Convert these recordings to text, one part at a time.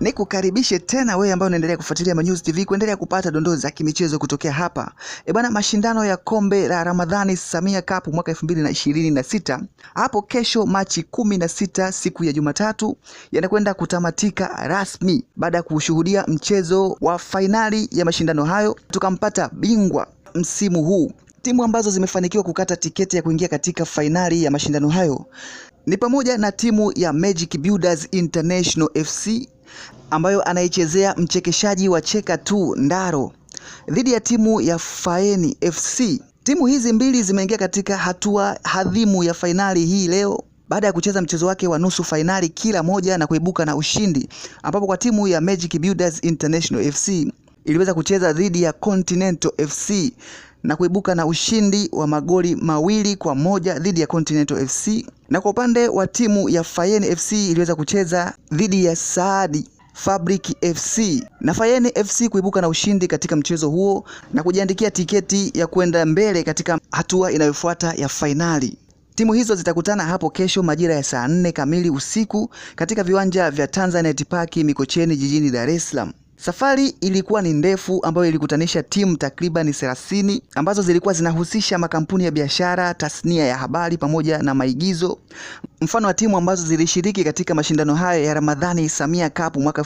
Nikukaribishe tena wewe ambao unaendelea kufuatilia Manyuzi TV kuendelea kupata dondoo za kimichezo kutokea hapa. Bwana, mashindano ya kombe la Ramadhani Samia Cup mwaka 2026 hapo kesho Machi 16 siku ya Jumatatu yanakwenda kutamatika rasmi baada ya kushuhudia mchezo wa fainali ya mashindano hayo. Tukampata bingwa msimu huu. Timu ambazo zimefanikiwa kukata tiketi ya kuingia katika fainali ya mashindano hayo ni pamoja na timu ya Magic Builders International FC ambayo anaichezea mchekeshaji wa Cheka 2 Ndaro dhidi ya timu ya Faeni FC. Timu hizi mbili zimeingia katika hatua hadhimu ya fainali hii leo baada ya kucheza mchezo wake wa nusu fainali kila moja na kuibuka na ushindi, ambapo kwa timu ya Magic Builders International FC iliweza kucheza dhidi ya Continental FC na kuibuka na ushindi wa magoli 2-1 dhidi ya Continental FC, na kwa upande wa timu ya Faeni FC iliweza kucheza dhidi ya Saadi Fabric FC na Faeni FC kuibuka na ushindi katika mchezo huo na kujiandikia tiketi ya kwenda mbele katika hatua inayofuata ya fainali. Timu hizo zitakutana hapo kesho majira ya saa 4 kamili usiku katika viwanja vya Tanzanite Park Mikocheni jijini Dar es Salaam. Safari ilikuwa ni ndefu ambayo ilikutanisha timu takriban 30 ambazo zilikuwa zinahusisha makampuni ya biashara, tasnia ya habari pamoja na maigizo. Mfano wa timu ambazo zilishiriki katika mashindano haya ya Ramadhani Samia Cup mwaka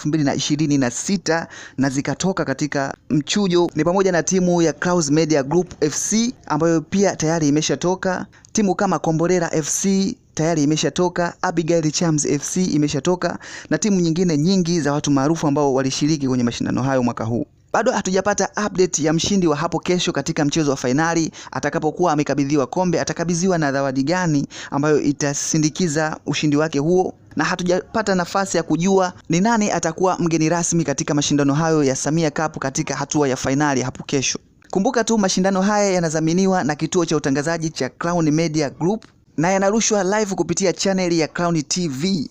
2026 na zikatoka katika mchujo ni pamoja na timu ya Clouds Media Group FC ambayo pia tayari imeshatoka, timu kama Komborera FC tayari imeshatoka, Abigail Chams FC imeshatoka na timu nyingine nyingi za watu maarufu ambao walishiriki kwenye mashindano hayo mwaka huu. Bado hatujapata update ya mshindi wa hapo kesho katika mchezo wa fainali. Atakapokuwa amekabidhiwa kombe, atakabidhiwa na zawadi gani ambayo itasindikiza ushindi wake huo, na hatujapata nafasi ya kujua ni nani atakuwa mgeni rasmi katika mashindano hayo ya Samia Cup katika hatua ya fainali hapo kesho. Kumbuka tu mashindano haya yanadhaminiwa na kituo cha utangazaji cha Crown Media Group na yanarushwa live kupitia channel ya Crown TV.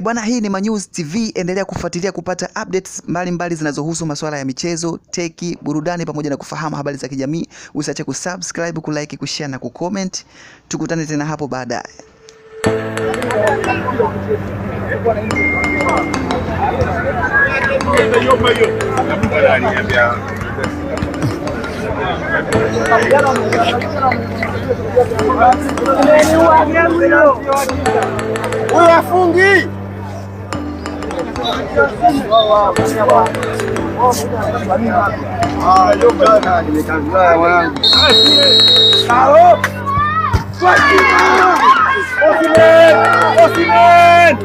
Bwana, hii ni Manyuzi TV, endelea kufuatilia kupata updates mbalimbali zinazohusu masuala ya michezo, teki, burudani pamoja na kufahamu habari za kijamii. Usiache kusubscribe, kulike, kushare na kucomment. Tukutane tena hapo baadaye. Uyafungi Osimhen!